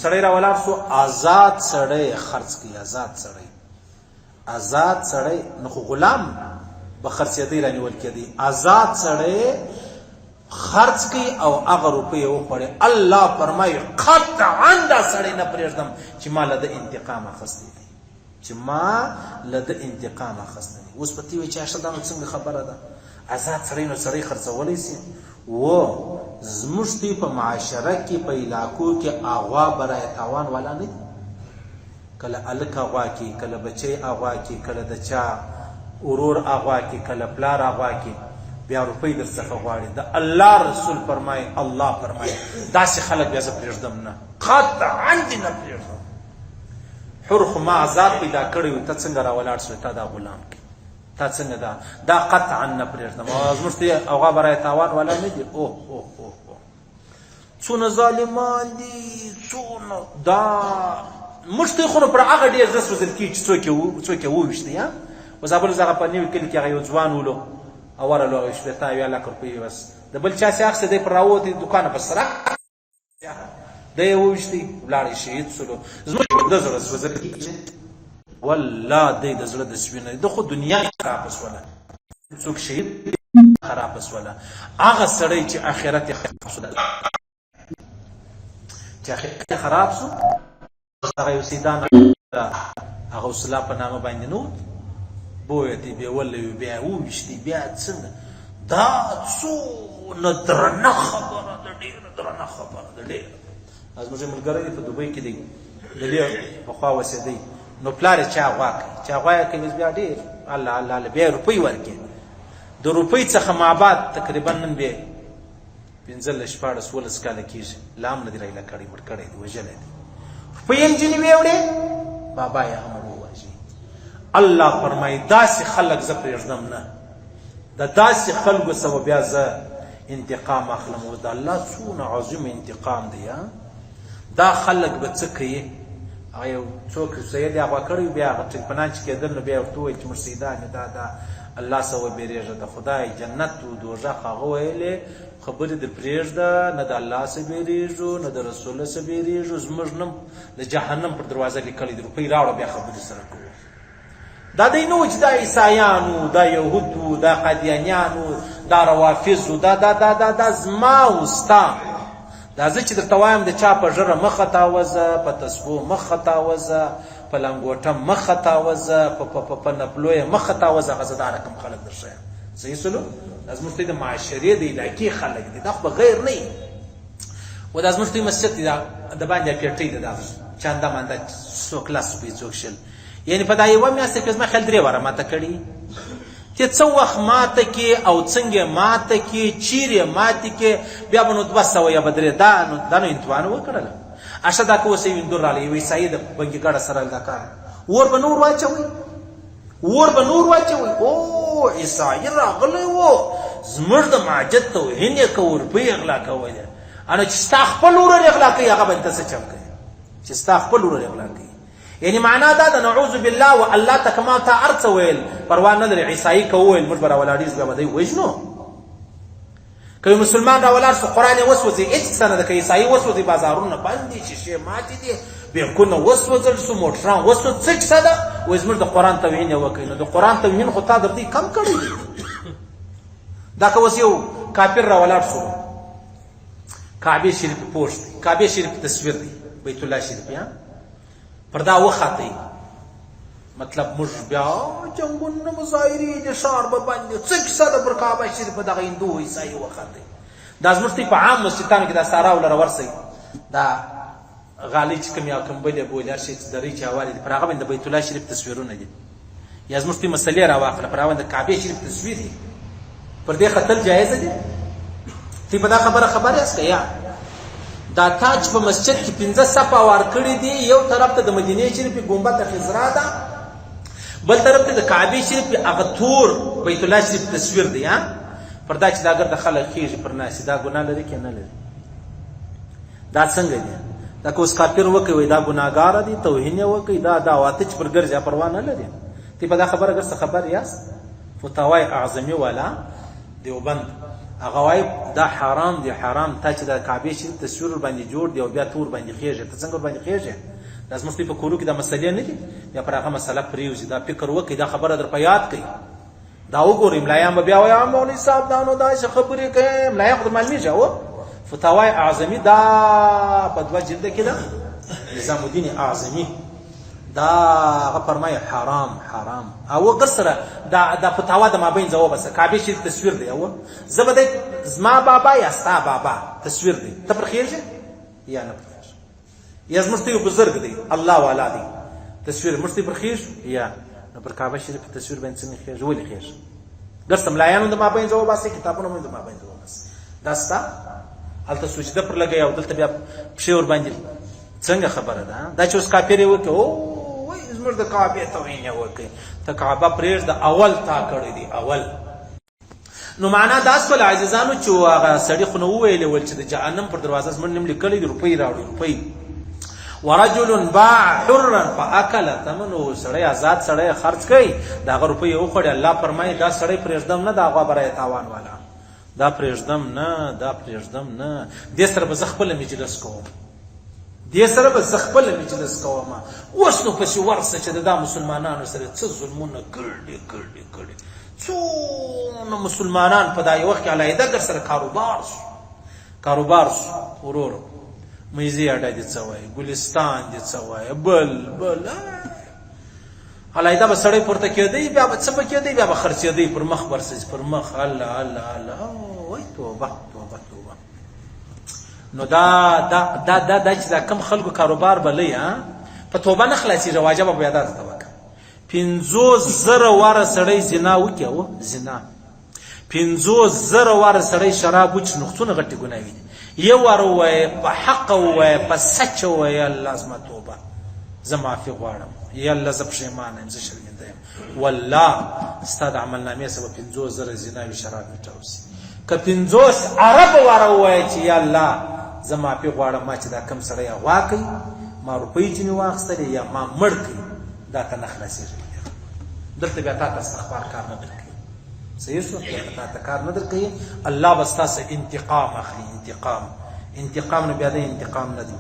سړی را ولاړ شو آزاد سړی خرڅ کړي آزاد سړی نو خو غلام به خرڅېدی رانیول کېدی آزاد سړی خرڅ کړي او هغه روپۍ وخوړې الله فرمایي قطعا دا سړی نه پرېږدم چې ما له ده انتقام اخیستی دی اوس په تی وایي چې اشته دا نو څنګه خبره ده آزاد سړی نو سړی خرڅولی سي زموږ دوی په معاشره کې په علاقو کې اغوا برای تاوان والا نه دي کله الک اغوا کې کله بچی اغوا کې کله د چا ورور اغوا کې کله پلار اغوا کې بیا روپۍ در څخه غواړي د الله رسول فرمایي الله فرمایي داسې خلک بیا زه پرېږدم نه قطعا دې نه پرېږدم حر خو ما آزاد پیدا کړی و ته څنګه را ولاړ شوې تا دا غلام کې تا څنګه دا قطعا نه پرېږدم او زموږ ته هغه برای تاوان والا نه دي څونه ظالمان دي څونه دا موږ ته خو پر هغه ډېر زړه سوځل کېږي چې څوک یې وویشتي اوس هغه په نوي کلي کې هغه یو ځوان ولو او ورلو هغه شپېته اویا لک روپۍ بس د بل چا سې اخیستې دی پر راووتی دوکانه په سره دی یې وویشتي ولاړ یې شهید سولو زموږ د زړه سوځل کېږي والله دی د زړه د سوي نه د خو دنیا خرابه سوله څوک شهید خرابه سوله هغه سړی چې آخرت یې خراب سو هغه یو سیدان هغه وسلا په نامه باندې نو بویتې بیا ولوي بیا وویشتي بیا څنګه دا څونه درنه خبره ده ډېره درنه خبره ده ډېره زموږ ملګری په دوبۍ کې دی د دې پخوا اوسېدی نو پلار یې چا غوا کوي چا غوا یې کوي بیا ډېر الله الله بیا یې روپۍ ورکړي د روپۍ څخه مابعد تقریبا نن بیا 15-16 کاله کېږي لا هم نه دي رایله کړی مړ کړی دی وژلی دی روپۍ یې نجونې ویوړې بابا یې هم ووژي الله فرمایي داسې خلک زه پرېږدم نه د داسې خلکو سبه بیا زه انتقام اخلم او د الله څونه عظیم انتقام دی دا خلک به څه کوي هغه یو څوک سید یې هغه کړی بیا هغه ټلپنان چې کېدل نو بیا ورته وویل چې موږ سیدانې دا الله سه وبېرېږه د خدای جنت و دوژخ هغه ویلې خبرې د پرېږده نه د الله څه بیریږو نه د رسول څه بیریږو زموږ نوم د جهنم پر دروازه لیکلی د روپۍ راوړه بیا خبرې سره کوو دا دی نه و چې دا عیسایانو دا یهودو دا قادیانیانو دا روافظو دا زما و ستا دا زه چې درته وایم د چا په ژره مه خطاوزه په تسبو مه خطاوزه په لنګوټه مه خطاوزه په نپلو یې مه خطاوزه هغه زه دا رقم خلک در ښیم صحیح سلو دا زموږ د معاشرې د علاقې خلک دي دا خو به غیر نه وي و دا زموږ مسجد دی د باندې پیټۍ ده دا چانده مانده څوک لس روپۍ څوک شل یعنې په دا یوه میاشت کې زما خیال 3 واره ماته کړي چې څه وخت ماته کې او څنګه ماته کې چیرې ماته کې بیا به نو 200 یا به 3 دا نو انتوان وکړله اشه دا که اوس یې ویندور رالی یو عیسایي د بنګي ګاډه سره دا کار اور به نور واچوئ او عیسایي راغلی و زموږ د معجد توهین یې که روپۍ اغلا کوی دی انو چې ستا خپل ورور اغلا کوي هغه به ته څه چم کوي چې ستا خپل ورور اغلا کوي یعنی معنا دا ده نعوذ بالله و الله ته کما تا هر څه ویل پروا نه لري عیسایي که وویل موږ به راولاړېږو بیا به دی وژنو که یو مسلمان راولاړ شو قرآن یې وسوځي هېڅ څه نه ده که عیسایي وسوځي بازارونه بند دي شیشې ماتې دي بینکونه وسوځل شو موټران وسوځ څه کیسه ده وایي زموږ د قرآن توهین یې وکړي نو د قرآن توهین خو تا در دوی کم کړی دی دا که اوس یو کافر راولاړ شو کعبې شریف پوسټ دی کعبې شریف تصویر دی بیت الله شریف پر دا وخاتی مطلب موږ بیا جنګونه مظاهرې د ښار به باندې څه کیسه ده پر کعبه شریف په دغه هندو عیسایي وخاتی دا زموږ په عام مسجدانو کې دا سارا ولره ورسئ دا غالۍ چې کوم یا کمبلې بولې هر شی چې درې چې هوارې دي پر هغه باندې د بیت الله شریف تصویرونه دي یا زموږ مسلې راواخله پر هغه باندې د کعبې شریف تصویر دي پر دې خطل جایزه دي تی په دا خبره یاست که یا دا تاج په مسجد کې 15 صفه وار کړي دي یو طرف ته د مدینه شریف ګنبد خضرا ده بل طرف ته د کعبه شریف هغه تور بیت الله شریف تصویر دی پر دا چې دا ګرد خلک خېږي پر ناس دا ګناه لري کې نه لري دا څنګه دی دا که اوس کافر وکوي دا ګناهګار دي توهین یې وکوي دا واته چې پر ګرځي پروا نه لري تی په دا خبره ګرځه خبر یاست فتاوای اعظمي والا دیوبند هغه وایي دا حرام دی حرام تا چې د کعبې شریف تصویر باندې جوړ دی او بیا تور باندې خېږي ته څنګه باندې خېږي دا زموږ په کورو کې دا مسلې نه دي بیا پر هغه مسله پرېوځي دا فکر وکړي دا خبره در په یاد کړئ دا وګورئ ملایان به بیا وایي مولوي صاحب دا نو داسې خبرې کوي ملایان خو د معلومیږي او فتاوای اعظمي دا په 2 جلده کې ده نظام الدین اعظمي دا هغه فرمایي حرام او غیر سره دا فتاوا د مابین ځواب بس کعبه شریف تصویر دی او زبده زما بابا یا ستا بابا تصویر دی ته پر خیر یا نه پر خیر یا زمستي بزرګ دی الله والا دی تصویر مستي پر خیر یا نه پر کعبه شریف تصویر باندې څنګه خیر ولې خیر ګرځم ملایانو د مابین ځواب بس کتابونو د مابین ځواب بس دا ستا هلته سجده پر لګي او دلته بیا پښور باندې څنګه خبره ده دا چې اوس کافر وکړي او زموږ د کعبې توهین وکړي ته کعبه پرېږ د اول تا کړی دی اول نو معنا دا سول عزیزانو چې هغه سړي خو نو وویلې ول چې د جهنم پر دروازه زموږ نوم لیکلی دی روپۍ راوړي روپۍ ورجل باع حرا فاكل ثمنه سړی آزاد سړی خرج کوي دا هغه روپۍ وخوړي الله فرمایي دا سړی پرېږدم نه دا هغه برای تاوان والا دا پرېږدم نه دې سره به زه خپله مجلس کوم دې سره به زه خپله مجلس کوم اوس نو پسې ورسه چې د دا مسلمانانو سره څه ظلمونه کړي څونه مسلمانان په دا یو وخت کې علیحده ګر سره کاروبار شو ورور میزي اډه دي څه وایي ګلستان دي څه وایي بل علیحده به سړی پورته کېدی بیا به څه به کېدی بیا به خرڅېدی پر مخ ورسېږي پر مخ الله وای توبه نو دا چې دا کم خلکو کاروبار بلې په توبه نه خلاصېږي واجب به یاد ته وکړه 50,000 واره سړی زنا وکړي او زنا 50,000 واره سړی شراب وڅ نقصونه غټي ګناوي دي یو واره وای په حق وای په سچ وای الله زما توبه زما عفو غواړم یا الله زه پښیمانه یم زه شرمنده یم والله ستاد عمل نامې سبب 50,000 زنا وی شراب میټاوسی که 50 عرب واره وای چې یا الله زما عفو غواړم ما چې دا کم سړی غوا کوي ما روپۍ چې واخستلې یا ما مړ کړي دا ته نه خلاصېږي دلته بیا تا ته استغفار کار نه درکوي صحیح شو تا ته کار نه درکوي الله به ستاسو انتقام اخلي انتقام نه بیا د انتقام نه دی